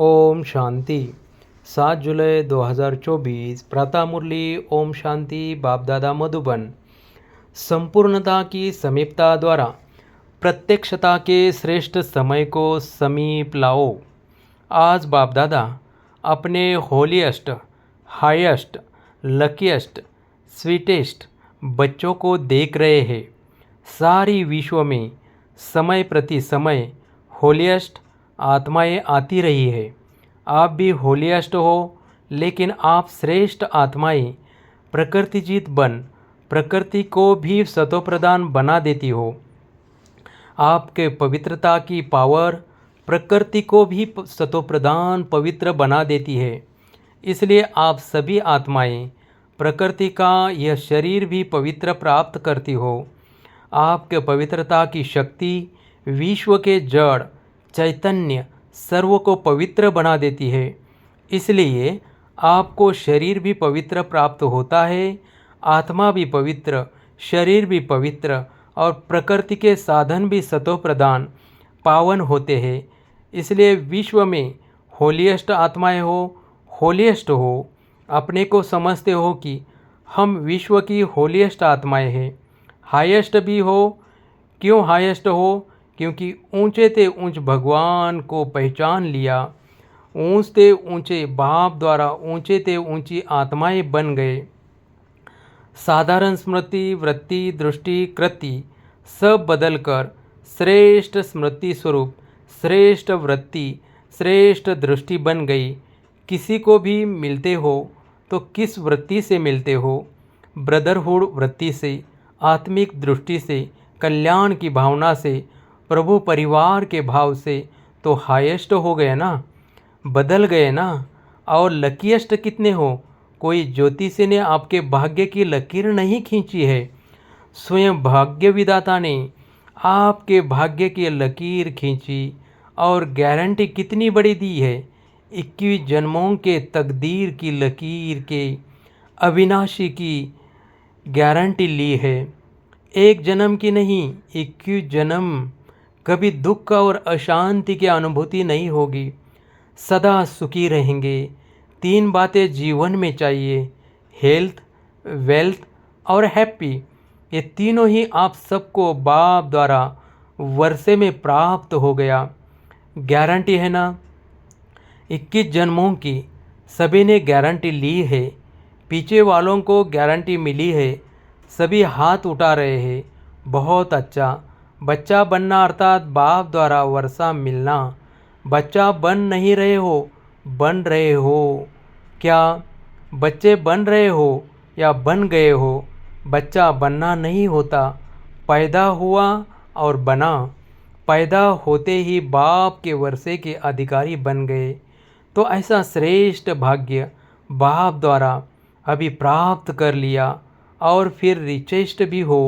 ओम शांति। 7 जुलाई 2024 प्रातः मुरली। ओम शांति। बाप दादा मधुबन। संपूर्णता की समीपता द्वारा प्रत्यक्षता के श्रेष्ठ समय को समीप लाओ। आज बाप दादा अपने होलीएस्ट, हाईएस्ट, लकीएस्ट, स्वीटेस्ट बच्चों को देख रहे हैं। सारी विश्व में समय प्रति समय होलीएस्ट आत्माएं आती रही है। आप भी होलीएस्ट हो, लेकिन आप श्रेष्ठ आत्माएं प्रकृतिजीत बन प्रकृति को भी सतोप्रधान बना देती हो। आपके पवित्रता की पावर प्रकृति को भी सतोप्रधान पवित्र बना देती है। इसलिए आप सभी आत्माएं प्रकृति का यह शरीर भी पवित्र प्राप्त करती हो। आपके पवित्रता की शक्ति विश्व के जड़ चैतन्य सर्व को पवित्र बना देती है। इसलिए आपको शरीर भी पवित्र प्राप्त होता है, आत्मा भी पवित्र, शरीर भी पवित्र और प्रकृति के साधन भी सतोप्रधान पावन होते हैं। इसलिए विश्व में होलीएस्ट आत्माएं हो, होलीएस्ट हो। अपने को समझते हो कि हम विश्व की होलीएस्ट आत्माएं हैं। हाईएस्ट भी हो। क्यों हाईएस्ट हो? क्योंकि ऊंचे ते ऊंच भगवान को पहचान लिया। ऊंच ते ऊंचे बाप द्वारा ऊंचे ते ऊंची आत्माएं बन गए। साधारण स्मृति, वृत्ति, दृष्टि, कृति सब बदलकर श्रेष्ठ स्मृति स्वरूप, श्रेष्ठ वृत्ति, श्रेष्ठ दृष्टि बन गई। किसी को भी मिलते हो तो किस वृत्ति से मिलते हो? ब्रदरहुड वृत्ति से, आत्मिक दृष्टि से, कल्याण की भावना से, प्रभु परिवार के भाव से। तो हाईएस्ट हो गए ना, बदल गए ना। और लकीएस्ट कितने हो? कोई ज्योतिषी ने आपके भाग्य की लकीर नहीं खींची है, स्वयं भाग्य विधाता ने आपके भाग्य की लकीर खींची। और गारंटी कितनी बड़ी दी है? 21 जन्मों के तकदीर की लकीर के अविनाशी की गारंटी ली है। एक जन्म की नहीं, 21 जन्म। कभी दुख और अशांति की अनुभूति नहीं होगी, सदा सुखी रहेंगे। 3 बातें जीवन में चाहिए, हेल्थ, वेल्थ और हैप्पी। ये तीनों ही आप सबको बाप द्वारा वर्षे में प्राप्त हो गया। गारंटी है ना, 21 जन्मों की। सभी ने गारंटी ली है। पीछे वालों को गारंटी मिली है, सभी हाथ उठा रहे हैं। बहुत अच्छा। बच्चा बनना अर्थात बाप द्वारा वर्षा मिलना। बच्चा बन नहीं रहे हो, बन रहे हो। क्या बच्चे बन रहे हो या बन गए हो? बच्चा बनना नहीं होता, पैदा हुआ और बना। पैदा होते ही बाप के वर्षे के अधिकारी बन गए। तो ऐसा श्रेष्ठ भाग्य बाप द्वारा अभी प्राप्त कर लिया। और फिर रिचेस्ट भी हो।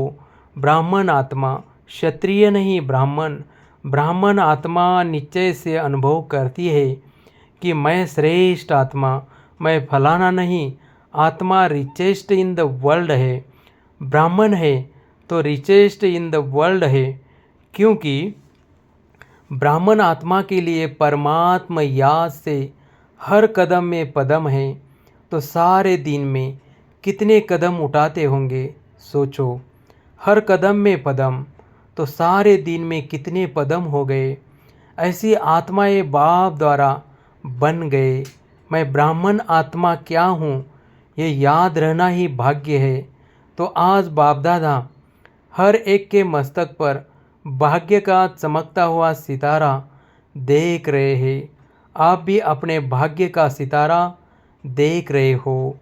ब्राह्मण आत्मा, क्षत्रिय नहीं, ब्राह्मण। ब्राह्मण आत्मा निश्चय से अनुभव करती है कि मैं श्रेष्ठ आत्मा, मैं फलाना नहीं। आत्मा रिचेस्ट इन द वर्ल्ड है। ब्राह्मण है तो रिचेस्ट इन द वर्ल्ड है, क्योंकि ब्राह्मण आत्मा के लिए परमात्मा याद से हर कदम में पदम है। तो सारे दिन में कितने कदम उठाते होंगे? सोचो, हर कदम में पदम, तो सारे दिन में कितने पदम हो गए। ऐसी आत्माएं बाप द्वारा बन गए। मैं ब्राह्मण आत्मा क्या हूँ, ये याद रहना ही भाग्य है। तो आज बाप दादा हर एक के मस्तक पर भाग्य का चमकता हुआ सितारा देख रहे हैं। आप भी अपने भाग्य का सितारा देख रहे हो।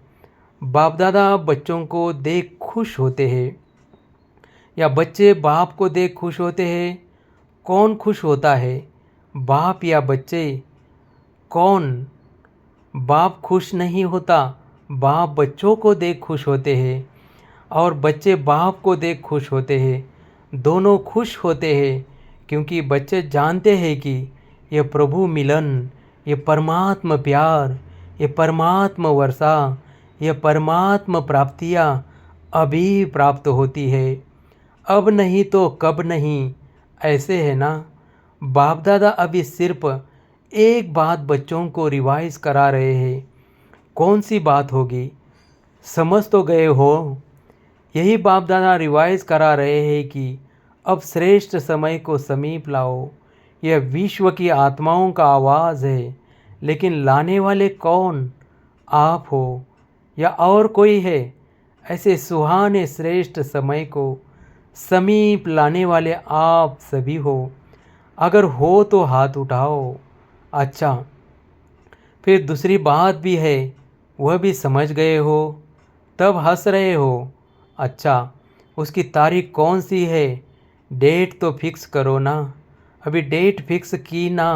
बाप दादा बच्चों को देख खुश होते हैं या बच्चे बाप को देख खुश होते हैं? कौन खुश होता है, बाप या बच्चे? कौन? बाप खुश नहीं होता, बाप बच्चों को देख खुश होते हैं और बच्चे बाप को देख खुश होते हैं। दोनों खुश होते हैं, क्योंकि बच्चे जानते हैं कि ये प्रभु मिलन, ये परमात्मा प्यार, ये परमात्मा वर्षा, ये परमात्मा प्राप्तियाँ अभी प्राप्त होती है। अब नहीं तो कब नहीं, ऐसे है ना। बाप दादा अभी सिर्फ एक बात बच्चों को रिवाइज करा रहे हैं। कौन सी बात होगी? समझ तो गए हो। यही बाप दादा रिवाइज करा रहे हैं कि अब श्रेष्ठ समय को समीप लाओ। यह विश्व की आत्माओं का आवाज़ है, लेकिन लाने वाले कौन? आप हो या और कोई है? ऐसे सुहाने श्रेष्ठ समय को समीप लाने वाले आप सभी हो। अगर हो तो हाथ उठाओ। अच्छा, फिर दूसरी बात भी है, वह भी समझ गए हो, तब हंस रहे हो। अच्छा, उसकी तारीख कौन सी है? डेट तो फिक्स करो ना। अभी डेट फिक्स की ना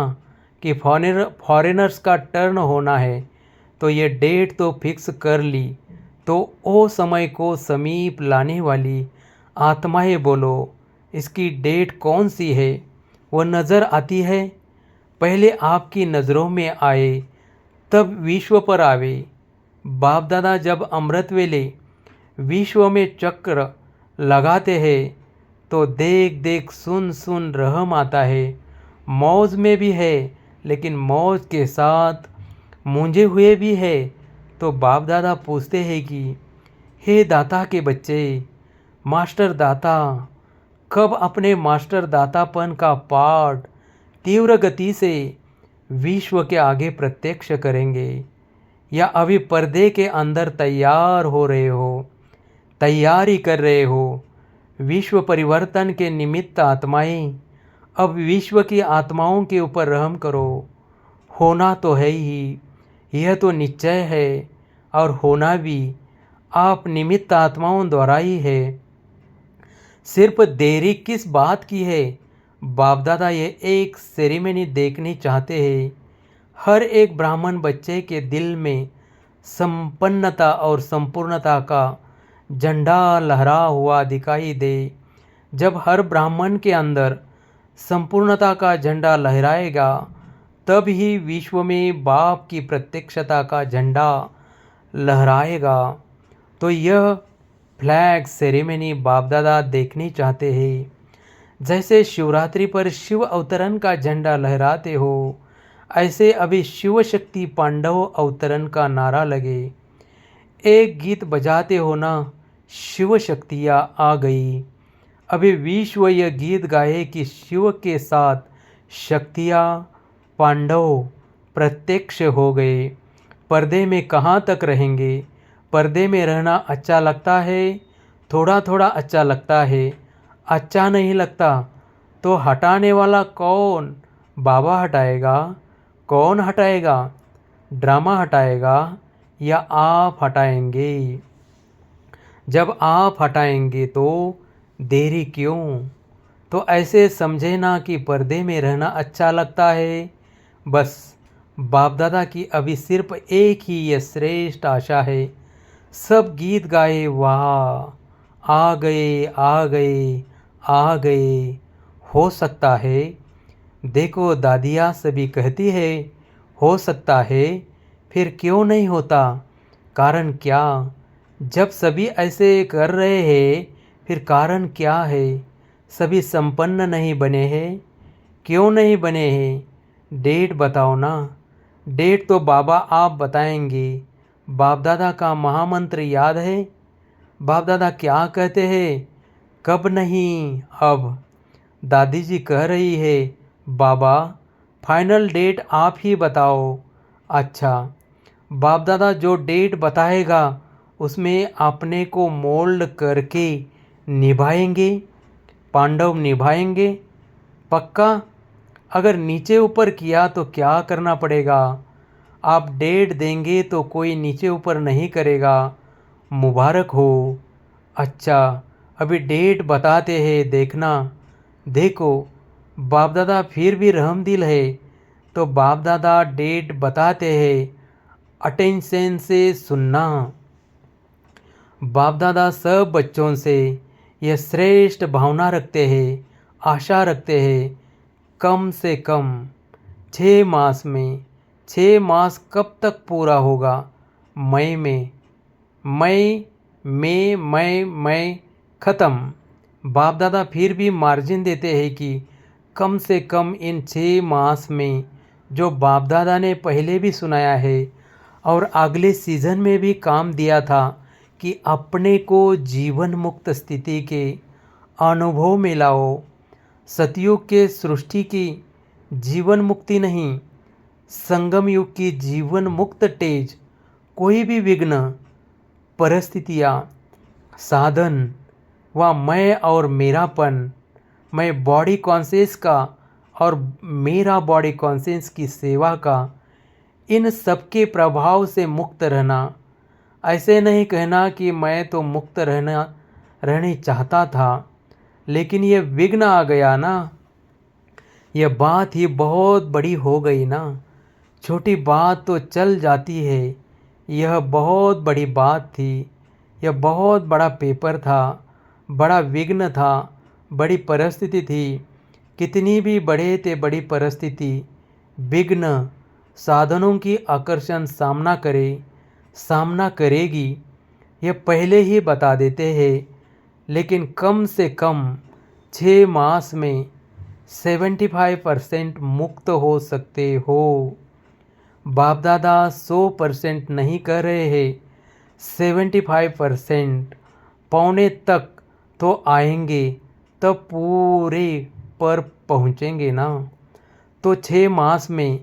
कि फॉरेनर्स का टर्न होना है, तो ये डेट तो फिक्स कर ली। तो ओ समय को समीप लाने वाली आत्माएं बोलो, इसकी डेट कौन सी है? वह नज़र आती है? पहले आपकी नज़रों में आए, तब विश्व पर आवे। बाप दादा जब अमृत वेले विश्व में चक्र लगाते हैं, तो देख देख सुन सुन रहम आता है। मौज में भी है, लेकिन मौज के साथ मूंझे हुए भी है। तो बाप दादा पूछते हैं कि हे दाता के बच्चे, मास्टर दाता कब अपने मास्टर दातापन का पाठ तीव्र गति से विश्व के आगे प्रत्यक्ष करेंगे? या अभी पर्दे के अंदर तैयार हो रहे हो, तैयारी कर रहे हो? विश्व परिवर्तन के निमित्त आत्माएं, अब विश्व की आत्माओं के ऊपर रहम करो। होना तो है ही, यह तो निश्चय है, और होना भी आप निमित्त आत्माओं द्वारा ही है। सिर्फ देरी किस बात की है? बाप दादा ये एक सेरेमनी देखनी चाहते हैं। हर एक ब्राह्मण बच्चे के दिल में संपन्नता और संपूर्णता का झंडा लहरा हुआ दिखाई दे। जब हर ब्राह्मण के अंदर संपूर्णता का झंडा लहराएगा, तब ही विश्व में बाप की प्रत्यक्षता का झंडा लहराएगा। तो यह फ्लैग सेरेमनी बाप दादा देखनी चाहते हैं। जैसे शिवरात्रि पर शिव अवतरण का झंडा लहराते हो, ऐसे अभी शिव शक्ति पांडव अवतरण का नारा लगे। एक गीत बजाते हो ना, शिव शक्तियाँ आ गई। अभी विश्व यह गीत गाए कि शिव के साथ शक्तियाँ पांडव प्रत्यक्ष हो गए। पर्दे में कहाँ तक रहेंगे? पर्दे में रहना अच्छा लगता है, थोड़ा थोड़ा अच्छा लगता है। अच्छा नहीं लगता तो हटाने वाला कौन? बाबा हटाएगा? कौन हटाएगा? ड्रामा हटाएगा या आप हटाएंगे? जब आप हटाएंगे तो देरी क्यों? तो ऐसे समझे ना कि पर्दे में रहना अच्छा लगता है। बस बाप दादा की अभी सिर्फ एक ही यह श्रेष्ठ आशा है। सब गीत गाए, वाह आ गए आ गए आ गए। हो सकता है, देखो दादियाँ सभी कहती है हो सकता है, फिर क्यों नहीं होता? कारण क्या? जब सभी ऐसे कर रहे हैं, फिर कारण क्या है? सभी संपन्न नहीं बने हैं। क्यों नहीं बने हैं? डेट बताओ ना। डेट तो बाबा आप बताएंगे। बाप दादा का महामंत्र याद है? बाप दादा क्या कहते हैं? कब नहीं, अब। दादी जी कह रही है, बाबा फाइनल डेट आप ही बताओ। अच्छा, बाप दादा जो डेट बताएगा, उसमें अपने को मोल्ड करके निभाएंगे। पांडव निभाएंगे पक्का? अगर नीचे ऊपर किया तो क्या करना पड़ेगा? आप डेट देंगे तो कोई नीचे ऊपर नहीं करेगा। मुबारक हो। अच्छा, अभी डेट बताते हैं, देखना। देखो, बाप दादा फिर भी रहमदिल है। तो बाप दादा डेट बताते हैं, अटेंशन से सुनना। बाप दादा सब बच्चों से यह श्रेष्ठ भावना रखते हैं, आशा रखते हैं। कम से कम 6 मास में, 6 मास कब तक पूरा होगा? मई में। मई ख़त्म। बाप दादा फिर भी मार्जिन देते हैं कि कम से कम इन 6 मास में जो बाप दादा ने पहले भी सुनाया है और अगले सीज़न में भी काम दिया था कि अपने को जीवन मुक्त स्थिति के अनुभव में लाओ। सतयुग के सृष्टि की जीवन मुक्ति नहीं, संगम युग की जीवन मुक्त तेज। कोई भी विघ्न, परिस्थितियाँ, साधन व मैं और मेरापन, मैं बॉडी कॉन्शियस का और मेरा बॉडी कॉन्शियस की सेवा का, इन सब के प्रभाव से मुक्त रहना। ऐसे नहीं कहना कि मैं तो मुक्त रहने चाहता था लेकिन ये विघ्न आ गया ना। यह बात ही बहुत बड़ी हो गई ना। छोटी बात तो चल जाती है, यह बहुत बड़ी बात थी। यह बहुत बड़ा पेपर था, बड़ा विघ्न था, बड़ी परिस्थिति थी। कितनी भी बड़े थे बड़ी परिस्थिति, विघ्न, साधनों की आकर्षण सामना करेगी, यह पहले ही बता देते हैं। लेकिन कम से कम 6 मास में 75% मुक्त हो सकते हो। बाप दादा 100% नहीं कर रहे हैं, 75% पौने तक तो आएंगे, तब पूरे पर पहुँचेंगे ना। तो 6 मास में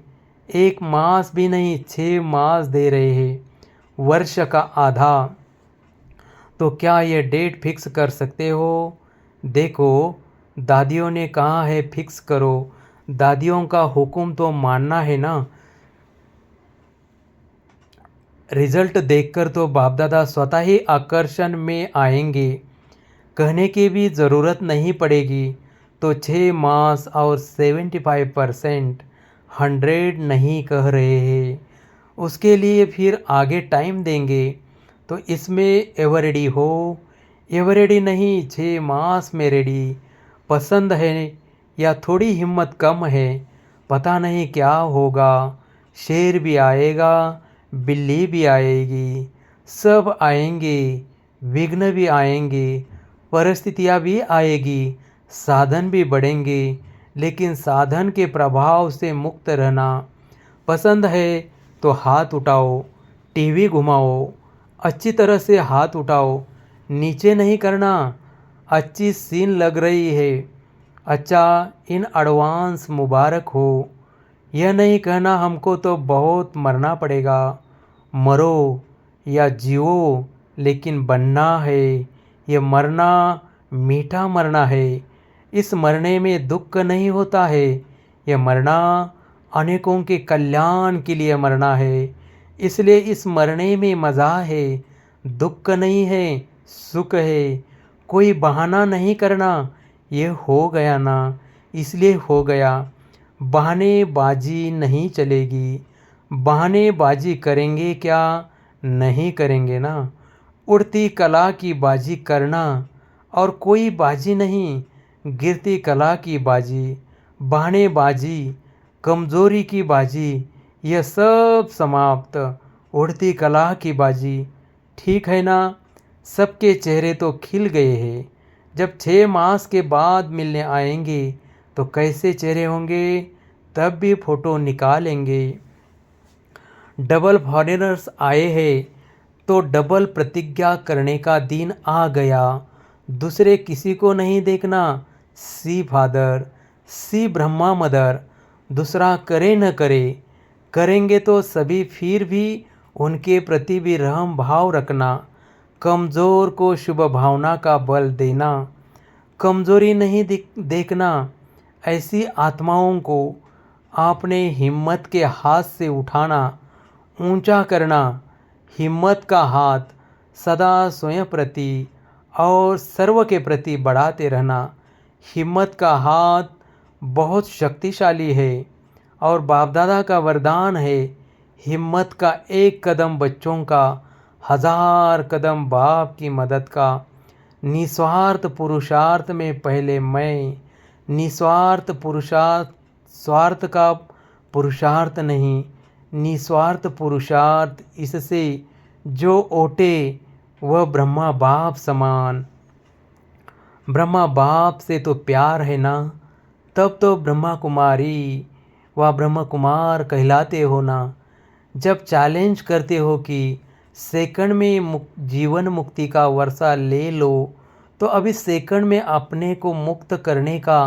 1 मास भी नहीं, 6 मास दे रहे हैं, वर्ष का आधा। तो क्या ये डेट फिक्स कर सकते हो? देखो, दादियों ने कहा है फिक्स करो, दादियों का हुक्म तो मानना है ना। रिजल्ट देखकर तो बाप दादा स्वतः ही आकर्षण में आएंगे, कहने की भी ज़रूरत नहीं पड़ेगी। तो 6 मास और 75% 100 नहीं कह रहे हैं, उसके लिए फिर आगे टाइम देंगे। तो इसमें एवर रेडी हो, एवर रेडी नहीं, 6 मास में रेडी। पसंद है या थोड़ी हिम्मत कम है, पता नहीं क्या होगा। शेर भी आएगा, बिल्ली भी आएगी, सब आएंगे, विघ्न भी आएंगे, परिस्थितियाँ भी आएगी, साधन भी बढ़ेंगे। लेकिन साधन के प्रभाव से मुक्त रहना पसंद है तो हाथ उठाओ, टीवी घुमाओ, अच्छी तरह से हाथ उठाओ, नीचे नहीं करना। अच्छी सीन लग रही है, अच्छा, इन एडवांस मुबारक हो। यह नहीं कहना हमको तो बहुत मरना पड़ेगा। मरो या जियो, लेकिन बनना है। ये मरना मीठा मरना है। इस मरने में दुख नहीं होता है। यह मरना अनेकों के कल्याण के लिए मरना है। इसलिए इस मरने में मज़ा है, दुख नहीं है, सुख है। कोई बहाना नहीं करना, ये हो गया ना इसलिए हो गया। बहानेबाजी नहीं चलेगी। बहानेबाजी करेंगे क्या? नहीं करेंगे ना। उड़ती कला की बाजी करना और कोई बाजी नहीं, गिरती कला की बाजी, बहानेबाजी, कमज़ोरी की बाजी, यह सब समाप्त। उड़ती कला की बाजी, ठीक है ना। सबके चेहरे तो खिल गए हैं। जब 6 मास के बाद मिलने आएंगे तो कैसे चेहरे होंगे, तब भी फ़ोटो निकालेंगे। डबल फॉरेनर्स आए हैं तो डबल प्रतिज्ञा करने का दिन आ गया। दूसरे किसी को नहीं देखना, सी फादर, सी ब्रह्मा मदर। दूसरा करे न करे, करेंगे तो सभी, फिर भी उनके प्रति भी रहम भाव रखना। कमज़ोर को शुभ भावना का बल देना, कमज़ोरी नहीं देखना। ऐसी आत्माओं को आपने हिम्मत के हाथ से उठाना, ऊंचा करना। हिम्मत का हाथ सदा स्वयं प्रति और सर्व के प्रति बढ़ाते रहना। हिम्मत का हाथ बहुत शक्तिशाली है और बाप दादा का वरदान है। हिम्मत का एक कदम बच्चों का, 1000 कदम बाप की मदद का। निस्वार्थ पुरुषार्थ में पहले मैं, निस्वार्थ पुरुषार्थ, स्वार्थ का पुरुषार्थ नहीं, निस्वार्थ पुरुषार्थ। इससे जो ओटे वह ब्रह्मा बाप समान। ब्रह्मा बाप से तो प्यार है ना, तब तो ब्रह्मा कुमारी वह ब्रह्म कुमार कहलाते हो ना। जब चैलेंज करते हो कि सेकंड में जीवन मुक्ति का वर्षा ले लो, तो अभी सेकंड में अपने को मुक्त करने का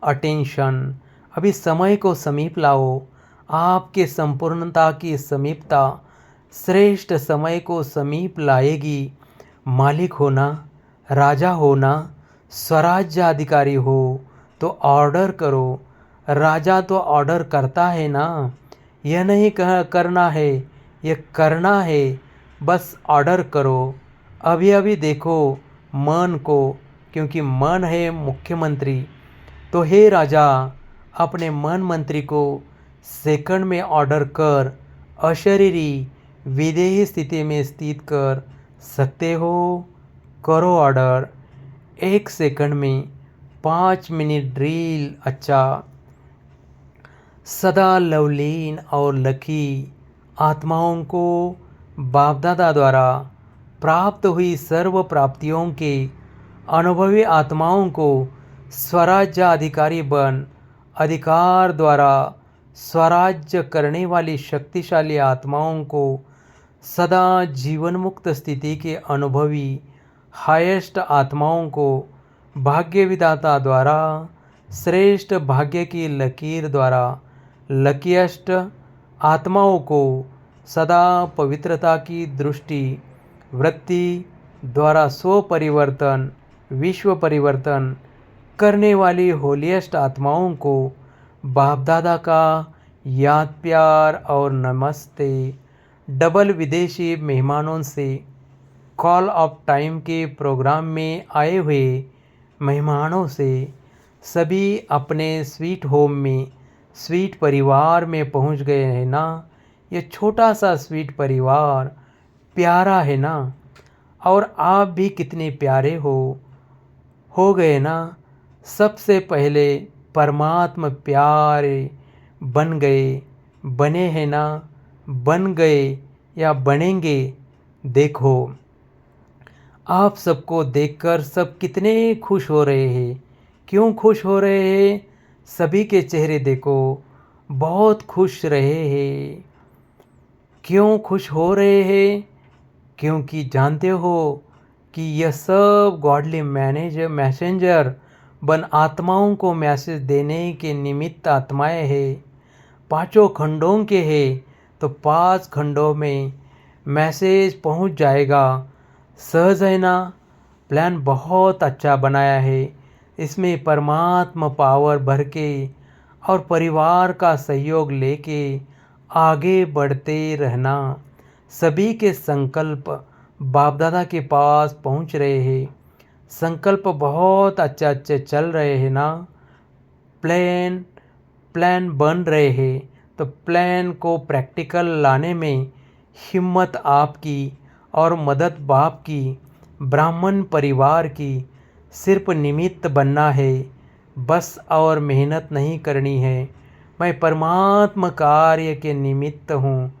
अटेंशन, अभी समय को समीप लाओ। आपके संपूर्णता की समीपता श्रेष्ठ समय को समीप लाएगी। मालिक होना, राजा होना, स्वराज्य अधिकारी हो तो ऑर्डर करो। राजा तो ऑर्डर करता है ना, यह नहीं करना है, यह करना है। बस ऑर्डर करो। अभी अभी देखो मन को, क्योंकि मन है मुख्यमंत्री। तो हे राजा, अपने मन मंत्री को सेकंड में ऑर्डर कर अशरीरी विदेही स्थिति में स्थित कर सकते हो। करो ऑर्डर। 1 सेकंड में 5 मिनट ड्रिल। अच्छा, सदा लवलीन और लकी आत्माओं को बापदादा द्वारा प्राप्त हुई सर्व प्राप्तियों के अनुभवी आत्माओं को स्वराज्य अधिकारी बन अधिकार द्वारा स्वराज्य करने वाली शक्तिशाली आत्माओं को सदा जीवन मुक्त स्थिति के अनुभवी हाईएस्ट आत्माओं को भाग्य विधाता द्वारा श्रेष्ठ भाग्य की लकीर द्वारा लकीएस्ट आत्माओं को सदा पवित्रता की दृष्टि वृत्ति द्वारा स्व परिवर्तन विश्व परिवर्तन करने वाली होलीएस्ट आत्माओं को बापदादा का याद प्यार और नमस्ते। डबल विदेशी मेहमानों से कॉल ऑफ टाइम के प्रोग्राम में आए हुए मेहमानों से सभी अपने स्वीट होम में स्वीट परिवार में पहुंच गए हैं ना। ये छोटा सा स्वीट परिवार प्यारा है ना, और आप भी कितने प्यारे हो गए ना। सबसे पहले परमात्मा प्यारे बन गए, बने हैं ना, बन गए या बनेंगे। देखो आप सबको देखकर सब कितने खुश हो रहे हैं। क्यों खुश हो रहे हैं? सभी के चेहरे देखो, बहुत खुश रहे हैं। क्यों खुश हो रहे हैं? क्योंकि जानते हो कि यह सब गॉडली मैसेंजर बन आत्माओं को मैसेज देने के निमित्त आत्माएं हैं। 5 खंडों के हैं, तो 5 खंडों में मैसेज पहुंच जाएगा। सहज है ना। प्लान बहुत अच्छा बनाया है। इसमें परमात्मा पावर भर के और परिवार का सहयोग लेके आगे बढ़ते रहना। सभी के संकल्प बापदादा के पास पहुंच रहे हैं। संकल्प बहुत अच्छे चल रहे हैं ना। प्लान बन रहे हैं, तो प्लान को प्रैक्टिकल लाने में हिम्मत आपकी और मदद बाप की, ब्राह्मण परिवार की। सिर्फ निमित्त बनना है बस, और मेहनत नहीं करनी है। मैं परमात्मा कार्य के निमित्त हूँ।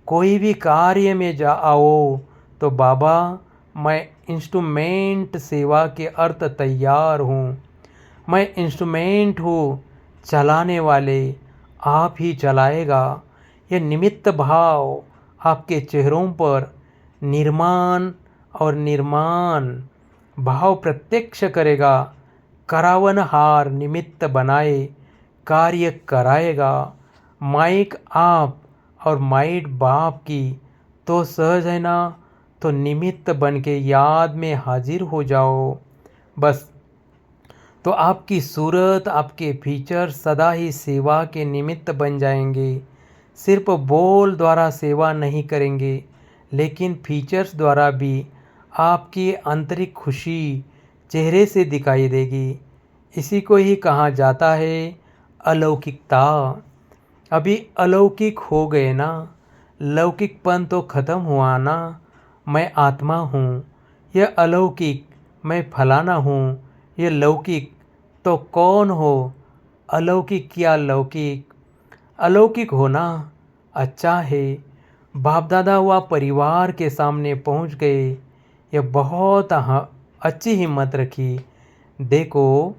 कोई भी कार्य में आओ तो बाबा मैं इंस्ट्रूमेंट सेवा के अर्थ तैयार हूँ। मैं इंस्ट्रूमेंट हूँ, चलाने वाले आप ही चलाएगा। यह निमित्त भाव आपके चेहरों पर निर्माण भाव प्रत्यक्ष करेगा। करावनहार निमित्त बनाए कार्य कराएगा। माइक आप और माइट बाप की, तो सहज है ना। तो निमित्त बन के याद में हाजिर हो जाओ बस। तो आपकी सूरत, आपके फीचर सदा ही सेवा के निमित्त बन जाएंगे। सिर्फ बोल द्वारा सेवा नहीं करेंगे, लेकिन फीचर्स द्वारा भी आपकी आंतरिक खुशी चेहरे से दिखाई देगी। इसी को ही कहा जाता है अलौकिकता। अभी अलौकिक हो गए ना, लौकिकपन तो ख़त्म हुआ ना। मैं आत्मा हूँ, यह अलौकिक मैं फलाना हूँ। यह लौकिक तो कौन हो? अलौकिक या लौकिक? अलौकिक होना अच्छा है। बापदादा व परिवार के सामने पहुँच गए। यह बहुत अच्छी हिम्मत रखी। देखो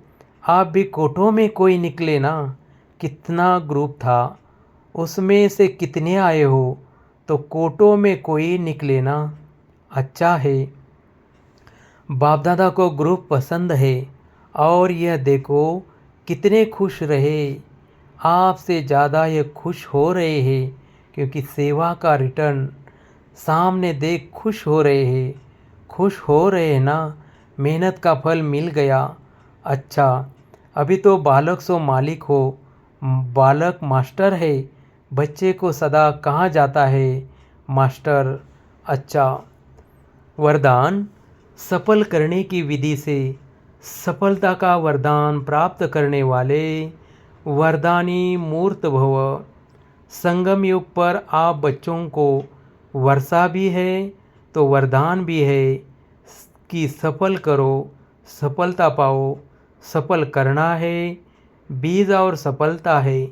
आप भी कोठों में कोई निकले ना, कितना ग्रुप था, उसमें से कितने आए हो, तो कोटों में कोई निकले ना। अच्छा है, बाप दादा को ग्रुप पसंद है और यह देखो कितने खुश रहे। आपसे ज़्यादा ये खुश हो रहे हैं क्योंकि सेवा का रिटर्न सामने देख खुश हो रहे हैं। खुश हो रहे हैं ना, मेहनत का फल मिल गया। अच्छा, अभी तो बालक सो मालिक हो, बालक मास्टर है। बच्चे को सदा कहा जाता है मास्टर। अच्छा, वरदान सफल करने की विधि से सफलता का वरदान प्राप्त करने वाले वरदानी मूर्त भव। संगम युग पर आप बच्चों को वर्षा भी है तो वरदान भी है कि सफल करो, सफलता पाओ। सफल करना है, बीज और सफलता है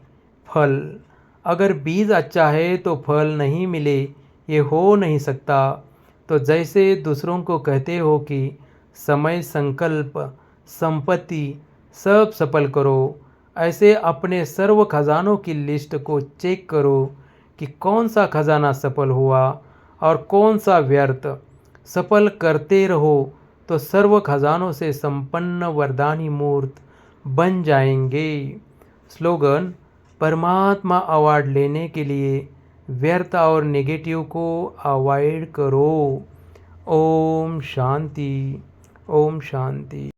फल। अगर बीज अच्छा है तो फल नहीं मिले, ये हो नहीं सकता। तो जैसे दूसरों को कहते हो कि समय, संकल्प, संपत्ति सब सफल करो, ऐसे अपने सर्व खजानों की लिस्ट को चेक करो कि कौन सा खजाना सफल हुआ और कौन सा व्यर्थ। सफल करते रहो तो सर्व खजानों से संपन्न वरदानी मूर्त बन जाएंगे। स्लोगन: परमात्मा अवार्ड लेने के लिए व्यर्थ और नेगेटिव को अवॉइड करो। ओम शांति, ओम शांति।